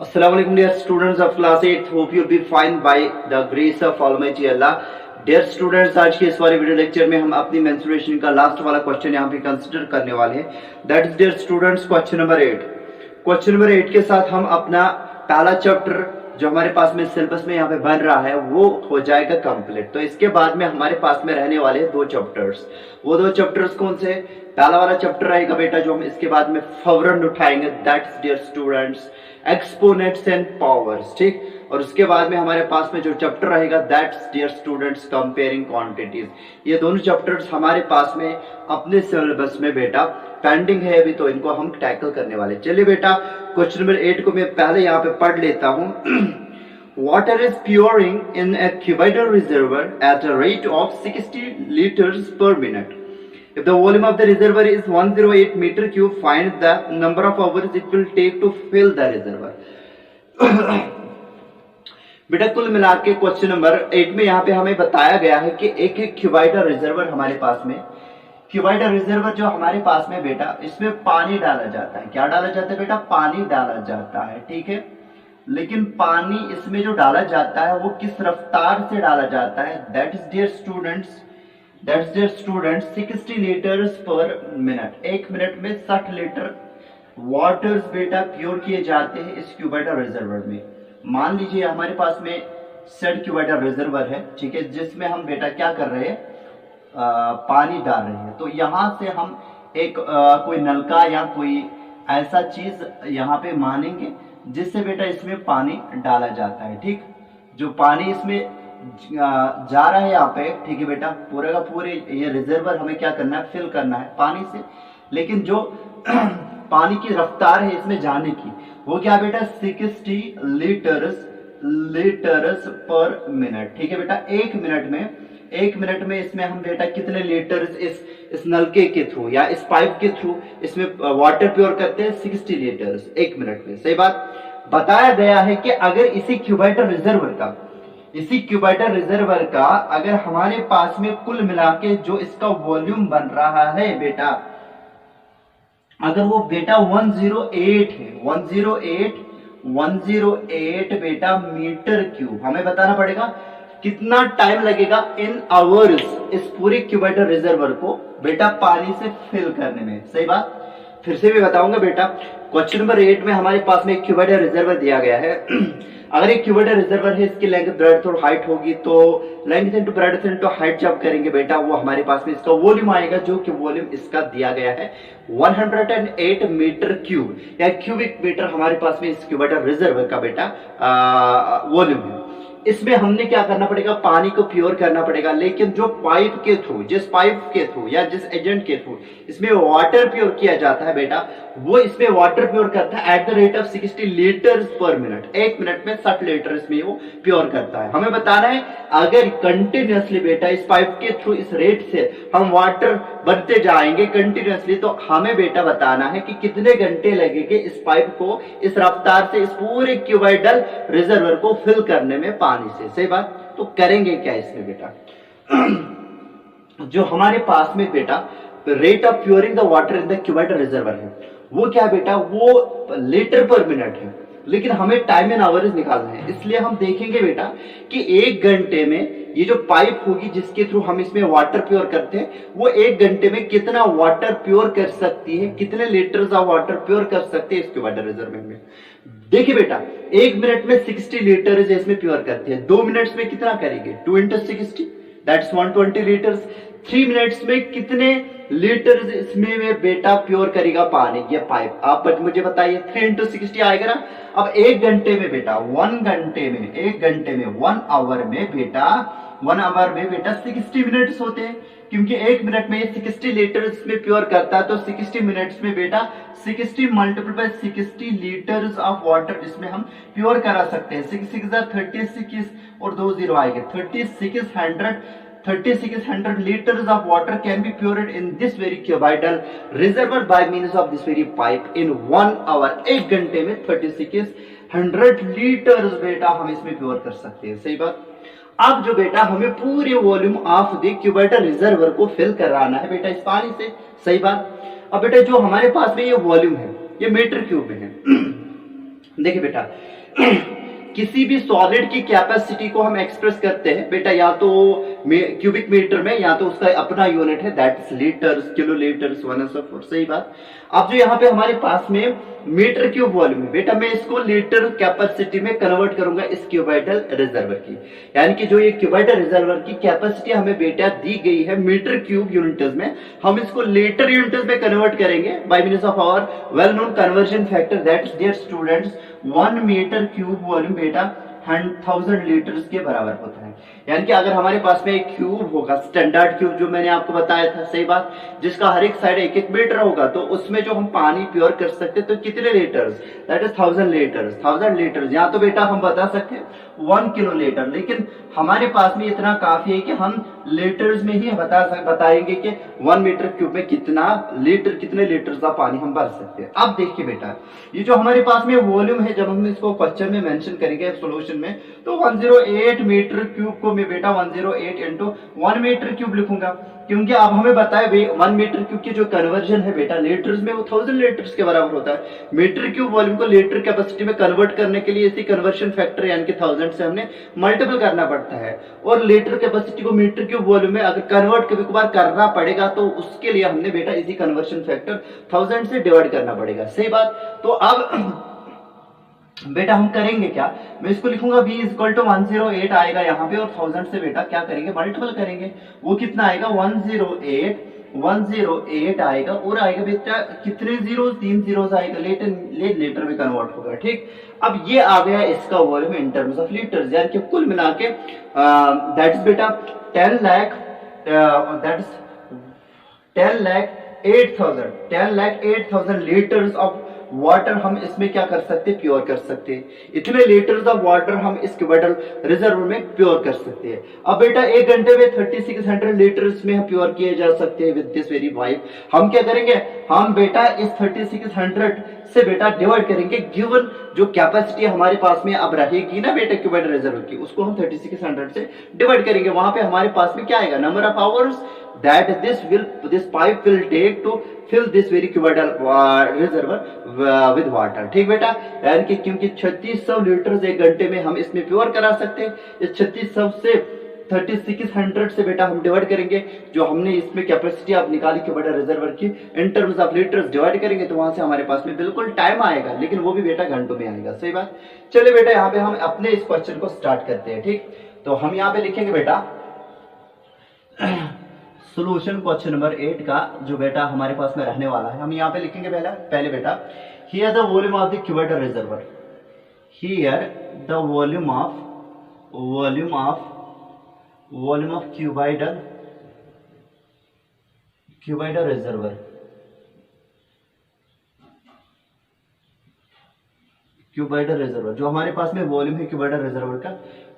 Assalamu alaikum dear students of class 8. Hope you'll be fine by the grace of Almighty Allah. Dear students, आज के इस वाले video lecture में हम अपनी मेंस्ट्रुएशन का लास्ट वाला क्वेश्चन यहाँ पे कंसिडर करने वाले हैं. That is dear students question number 8. Question number 8 के साथ हम अपना पहला चैप्टर जो हमारे पास में सिलेबस में यहाँ पे बन रहा है वो हो जाएगा कंप्लीट. तो इसके बाद में हमारे पास में रहने वाले दो चैप्टर्स. वो दो चैप्टर्स कौन से? पहला वाला चैप्टर रहेगा बेटा जो हम इसके बाद में फौरन उठाएंगे. That's dear students exponents and powers. ठीक. और उसके बाद में हमारे पास में जो चैप्टर रहेगा that's dear students comparing quantities. ये दोनों चैप्टर्स हमारे पास में अपने सिलेबस में बेटा पेंडिंग है अभी, तो इनको हम टैकल करने वाले. चलिए बेटा क्वेश्चन नंबर 8 को मैं पहले यहाँ पे पढ़ लेता हूँ. Water is pouring in a cuboidal reservoir at a rate of 60 litres per minute. If the volume of the reservoir is 108 meter cube, find the number of hours it will take to fill the reservoir. बेटा कुल मिला के question number 8 में यहाँ पे हमें बताया गया है कि एक एक क्यूबाइडल रिजर्वर हमारे पास में, क्यूबाइडल रिजर्वर जो हमारे पास में बेटा इसमें पानी डाला जाता है. क्या डाला जाता है बेटा? पानी डाला जाता है. ठीक है. लेकिन पानी इसमें जो डाला जाता है वो किस रफ्तार से डाला जाता है? That is dear students 60 litres per minute. एक मिनट में 60 लीटर वाटर्स बेटा प्योर किए जाते हैं इस क्यूबाइडल रिजर्वर में. मान लीजिए हमारे पास में सेट क्यूबाइडल रिजर्वर है. ठीक है. जिसमें हम बेटा क्या कर रहे हैं? पानी डाल रहे हैं. तो यहां से हम एक कोई नलका या कोई ऐसा चीज यहाँ पे मानेंगे जिससे बेटा इसमें पानी डाला जाता है. ठीक. जो पानी इसमें जा रहा है यहाँ पे. ठीक है बेटा. पूरे का पूरे ये रिजर्वर हमें क्या करना है? फिल करना है पानी से. लेकिन जो पानी की रफ्तार है इसमें जाने की वो क्या बेटा? 60 लीटर्स पर मिनट. ठीक है बेटा. एक मिनट में इसमें हम बेटा कितने लीटर्स इस नलके के थ्रू या इस पाइप के थ्रू इसमें वाटर प्योर करते हैं? 60 लीटर्स एक मिनट में. सही बात. बताया गया है कि अगर इसी क्यूबाइडल रिजर्वर का अगर हमारे पास में कुल मिला के जो इसका वॉल्यूम बन रहा है बेटा, अगर वो बेटा 108 है, 108 बेटा मीटर क्यूब, हमें बताना पड़ेगा कितना टाइम लगेगा इन आवर्स इस पूरे क्यूबाइडल रिजर्वर को बेटा पानी से फिल करने में. सही बात. फिर से भी बताऊंगा बेटा. क्वेश्चन नंबर 8 में हमारे पास में एक क्यूबाइडल रिजर्वर दिया गया है. अगर एक क्यूबाइडल रिजर्वर है, इसकी लेंथ ब्रेड्थ और हाइट होगी, तो length into breadth into height जब करेंगे बेटा वो हमारे पास में इसका वॉल्यूम आएगा, जो कि वॉल्यूम इसका दिया गया है 108 मीटर क्यूब या क्यूबिक मीटर हमारे पास में इस क्यूबाइडल रिजर्वर का बेटा वॉल्यूम है. इसमें हमने क्या करना पड़ेगा? पानी को प्योर करना पड़ेगा. लेकिन जो पाइप के थ्रू, जिस पाइप के थ्रू या जिस एजेंट के थ्रू इसमें वाटर प्योर किया जाता है बेटा, वो इसमें वाटर प्योर करता है at the rate of 60 litres per minute. एक मिनट में 60 लीटर इसमें वो प्योर करता है. हमें बताना है अगर कंटिन्यूअसली बेटा इस पाइप के थ्रू इस रेट से हम वाटर बढ़ते जाएंगे कंटिन्यूअसली, तो हमें बेटा बताना है कि कितने घंटे लगेंगे इस पाइप को इस रफ्तार से इस पूरे क्यूबाइडल रिजर्वर को फिल करने में पानी से. सही बात. तो करेंगे क्या इसमें बेटा? जो हमारे पास में बेटा rate of pouring the water in the cuboidal reservoir है वो क्या बेटा? वो लीटर पर मिनट है. लेकिन हमें टाइम एंड आवर्स निकालना है. इसलिए हम देखेंगे बेटा कि एक घंटे में ये जो पाइप होगी जिसके थ्रू हम इसमें वाटर प्योर करते हैं वो एक घंटे में कितना वाटर प्योर कर सकती है, कितने लीटर्स ऑफ वाटर प्योर कर सकते हैं इस क्यूबाइडल रिजर्वर में. देखिए बेटा एक मिनट में 60 लीटर इसमें प्योर करते हैं. 2 मिनट्स में कितना करेंगे? 2 इंटू 60 दैट्स 120 लीटर्स. 3 मिनट्स में कितने लीटर्स इसमें में बेटा प्योर करेगा पानी ये पाइप? आप मुझे बताइए. 3 इंटू 60 आएगा ना. अब एक घंटे में बेटा 1 आवर में बेटा 60 मिनट्स होते हैं, क्योंकि एक मिनट में 60 लीटर इसमें प्योर करता है. तो 60 मिनट्स में बेटा 60 multiple bye 60 litres of water इसमें हम प्योर करा सकते हैं. 36 और 2 0 आएंगे. 3600 liters of water can be pured in this very cuboidal reservoir by means of this very pipe in 1 hour. एक घंटे में 3600 लीटर्स बेटा हम इसमें प्योर कर सकते हैं. सही बात. अब जो बेटा हमें पूरे volume of the cuboidal reservoir को फिल कराना है बेटा इस पानी से. सही बात. अब बेटा जो हमारे पास में ये वॉल्यूम है ये मीटर क्यूब में है. देखिए बेटा, किसी भी सॉलिड की कैपेसिटी को हम एक्सप्रेस करते हैं बेटा या तो क्यूबिक मीटर में या तो उसका अपना यूनिट है, that is litres, kilolitres, one and so forth. सही बात। अब जो यहाँ पे हमारे पास में मीटर क्यूब वॉल्यूम है बेटा, मैं इसको लीटर कैपेसिटी में कन्वर्ट करूंगा इस क्यूबाइडल रिजर्वर की, यानी कि जो ये क्यूबाइडल रिजर्वर की कैपेसिटी हमें बेटा दी गई है मीटर क्यूब यूनिट्स में, हम इसको लीटर यूनिट्स में कन्वर्ट करेंगे by means of our well known conversion factor, that is dear students 1 metre cube volume बेटा 1000 लीटर्स के बराबर होता है। यानी कि अगर हमारे पास में एक क्यूब होगा, स्टैंडर्ड क्यूब जो मैंने आपको बताया था, सही बात, जिसका हर एक साइड 1-1 मीटर होगा, तो उसमें जो हम पानी प्योर कर सकते हैं तो कितने litres, that is 1000 litres. 1000 litres या तो बेटा हम बता सकते हैं 1 किलो लीटर, लेकिन हमारे पास में इतना काफी है कि हम लीटर्स में ही बताएंगे कि 1 मीटर क्यूब में कितना लीटर, कितने लीटर्स का पानी हम भर सकते हैं। अब देखिए बेटा, ये जो हमारे पास में वॉल्यूम है, जब हम इसको क्वेश्चन में मेंशन करेंगे सॉल्यूशन में, तो 108 मीटर क्यूब को मैं बेटा 108 इंटू 1 मीटर क्यूब लिखूंगा, क्योंकि अब हमें बताया 1 मीटर क्यूब की जो कन्वर्जन है बेटा लीटर्स में, वो 1000 लीटर्स के बराबर होता है। मीटर क्यूब वॉल्यूम को लीटर कैपेसिटी में कन्वर्ट करने के लिए इसी कन्वर्शन फैक्टर यानी कि 1000 से हमने मल्टीपल करना पड़ता है, और लीटर कैपेसिटी को मीटर क्यूब वॉल्यूम में अगर कन्वर्ट कभी कभार करना पड़ेगा तो उसके लिए हमने बेटा इसी कन्वर्शन फैक्टर 1000 से डिवाइड करना पड़ेगा। सही बात। तो अब बेटा हम करेंगे क्या, मैं इसको लिखूंगा v इक्वल टू 108 आएगा यहाँ पे, और 1000 से बेटा क्या करेंगे, मल्टीपल करेंगे। वो कितना आएगा 108 आएगा, और आएगा बेटा कितने जीरो, 3 जीरोस आएगा, लीटर में कन्वर्ट होगा। ठीक, अब ये आ गया इसका volume in terms of litres, यानी कि कुल मिला के दैट इज बेटा 10 lakh, that is 10,08,000 litres of water हम इसमें क्या कर सकते हैं, प्योर कर सकते हैं। इतने लीटर्स ऑफ वाटर हम इस क्यूबाइडल रिजर्व में प्योर कर सकते हैं। अब बेटा 1 घंटे में 3600 लीटर्स में हम प्योर किए जा सकते हैं विद दिस वेरी पाइप। हम क्या करेंगे, हम बेटा इस 3600 से बेटा डिवाइड करेंगे, गिवन जो कैपेसिटी हमारे पास में अब रहेगी ना बेटा क्यूबाइडल रिजर्व की, उसको हम 3600 से डिवाइड करेंगे। वहां पे हमारे पास में क्या आएगा, number of hours that this pipe will take to fill this very cuboidal reservoir with water। ठीक बेटा, यानी कि क्योंकि 3600 लीटर 1 घंटे में हम इसमें प्योर करा सकते हैं, इस 3600 से 3600 से बेटा हम डिवाइड करेंगे, जो हमने इसमें कैपेसिटी आप निकाली क्यूबाइडल रिजर्वर की in terms of litres divide करेंगे, तो वहां से हमारे पास में बिल्कुल टाइम आएगा, लेकिन वो भी बेटा घंटों में आएगा। सही बात। चलिए बेटा यहाँ पे हम अपने इस क्वेश्चन को स्टार्ट करते हैं। ठीक, तो हम यहाँ पे लिखेंगे बेटा सोल्यूशन क्वेश्चन नंबर 8 का जो बेटा हमारे पास में रहने वाला है, हम यहाँ पे लिखेंगे पहले बेटा, here the volume of the cuboidal reservoir, here the volume of cuboidal reservoir, जो हमारे पास में वॉल्यूम है क्यूबाइडल रिजर्वर का,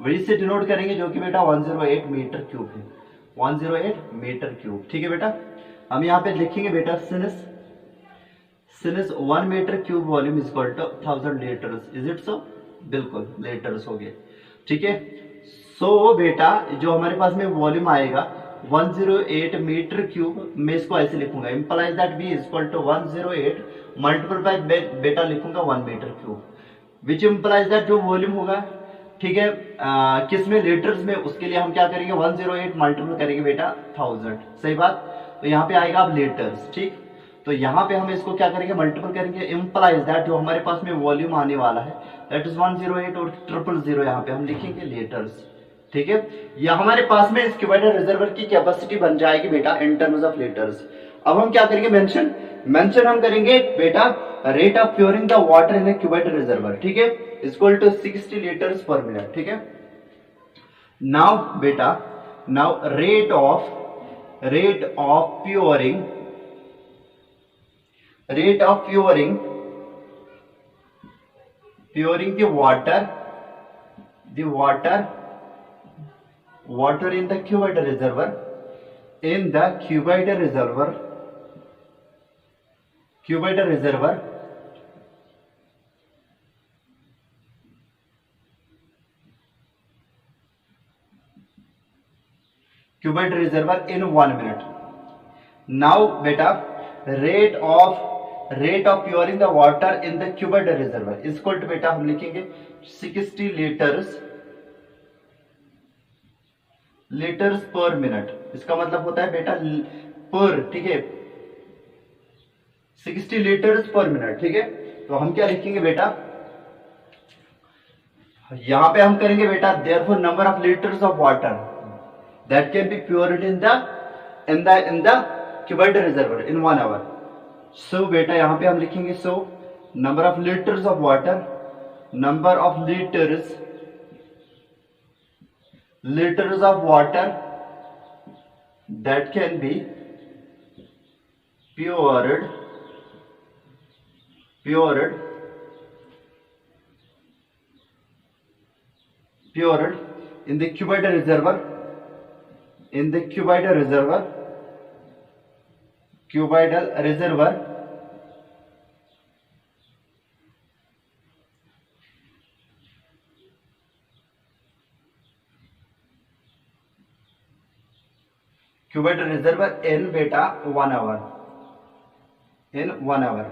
वही से डिनोट करेंगे, जो कि बेटा 108 मीटर क्यूब है, 108 मीटर क्यूब। ठीक है बेटा, हम यहाँ पे लिखेंगे बेटा since 1 metre cube volume is equal to 1000 litres, is it so, बिल्कुल लीटर्स हो गए। ठीक है, सो बेटा जो हमारे पास में वॉल्यूम आएगा 108 मीटर क्यूब, मैं इसको ऐसे लिखूंगा, implies that v is equal to 108 multiply by बेटा लिखूंगा 1 metre cube, which implies that जो वॉल्यूम होगा, ठीक है, किस में, लीटर्स में, उसके लिए हम क्या करेंगे 108 मल्टीपल करेंगे बेटा 1000। सही बात। तो यहाँ पे आएगा अब लीटर्स। ठीक, तो यहाँ पे हम इसको क्या करेंगे, मल्टीपल करेंगे, इंप्लाइज दैट जो हमारे पास में वॉल्यूम आने वाला है दैट इज 108 और 000 यहाँ पे हम लिखेंगे लीटर्स। ठीक है, यह हमारे पास में इस क्यूबाइडल रिजर्वर की कैपेसिटी बन जाएगी बेटा इन टर्म्स ऑफ लीटर्स। अब हम क्या करेंगे, मेंशन हम करेंगे बेटा rate of pouring the water in a cuboidal reservoir. ठीक है, equal to 60 litres per minute. ठीक है, नाउ बेटा rate of pouring the water in the cuboidal reservoir, in 1 minute. Now beta rate of rate of pouring the water in the cubed reservoir is equal to बेटा हम लिखेंगे 60 litres per minute. इसका मतलब होता है बेटा पर, ठीक है, 60 लीटर्स पर मिनट, ठीक है। तो हम क्या लिखेंगे बेटा, यहां पे हम करेंगे बेटा therefore number of litres of water that can be poured in the cubed reservoir in 1 hour. So बेटा यहां पे हम लिखेंगे so number of litres of water, number of litres of water that can be poured in the cuboid reservoir in बेटा 1 our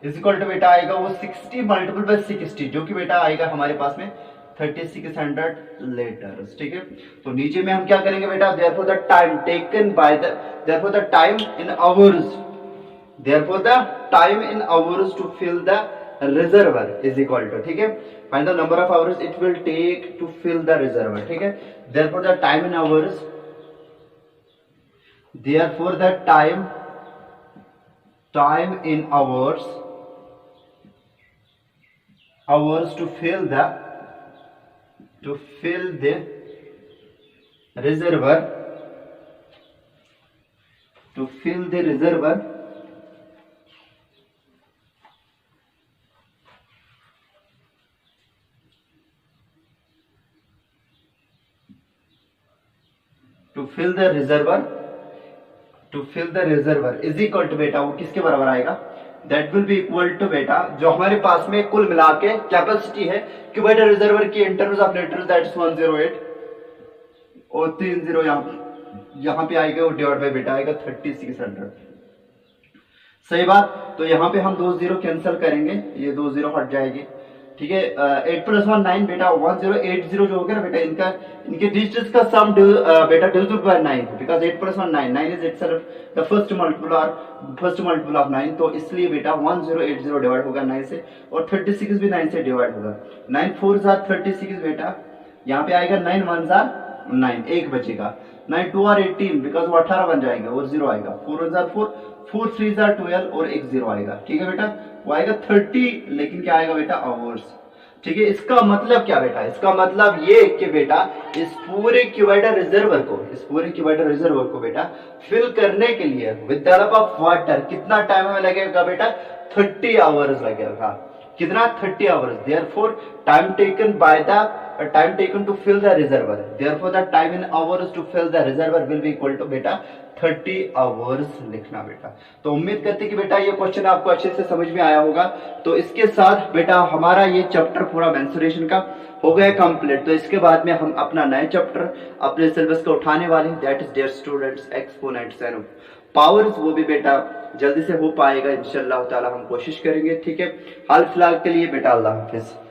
is equal to बेटा आएगा वो 60 multiple bye 60 जो कि बेटा आएगा हमारे पास में 3600 लीटर्स, ठीक है। तो नीचे में हम क्या करेंगे बेटा, therefore the time taken by therefore the time in hours to fill the reservoir is equal to, ठीक है, find the number of hours it will take to fill the reservoir, ठीक है। Therefore the time in hours to fill the reservoir is equal to बेटा वो किसके बराबर आएगा, that will be equal to बेटा जो हमारे पास में कुल मिला के कैपेसिटी है क्यूबेड रिजर्वर की in terms of litres that is 108 और 30 यहां पे आएगा वो डिवाइड बाय बेटा आएगा 3600। सही बात। तो यहां पे हम 2 0 कैंसिल करेंगे, ये 2 0 हट जाएगी, ठीक है। 8 + 1 9 बेटा 1080 जो हो गया ना बेटा इनके डिजिट्स का सम बेटा divisible by 9 because 8 + 1 9 9 is itself the first multiple of 9, तो इसलिए बेटा 1080 डिवाइड होगा 9 से और 36 भी 9 से डिवाइड होगा। 9 4 आर 36 बेटा, यहाँ पे आएगा 9 1 आर 9, एक बचेगा। 9 2 आर 18 बिकॉज वो 18 बन जाएगा और 0 आएगा। 4 1 आर 4 4 3 आर 12 और एक 0 आएगा, ठीक है बेटा। वो आएगा 30, लेकिन क्या आएगा बेटा आवर्स, ठीक है। इसका मतलब क्या बेटा, इसका मतलब ये कि बेटा इस पूरे क्यूबेड रिजर्वर को बेटा फिल करने के लिए with the help of water कितना टाइम हमें लगेगा बेटा, 30 आवर्स लगेगा। कितना, 30 hours. Therefore time taken to fill the reservoir, therefore the time in hours to fill the reservoir will be equal to बेटा 30 आवर्स लिखना बेटा। तो उम्मीद करते कि बेटा ये क्वेश्चन आपको अच्छे से समझ में आया होगा। तो इसके साथ बेटा हमारा ये चैप्टर पूरा मेंसुरेशन का हो गया कंप्लीट। तो इसके बाद में हम अपना नया चैप्टर अपने सिलेबस को उठाने वाले हैं, that is dear students exponents and powers. वो भी बेटा जल्दी से हो पाएगा इंशाल्लाह ताला, हम कोशिश करेंगे, ठीक है। हाल फिलहाल के लिए बेटा अल्लाह हाफिज।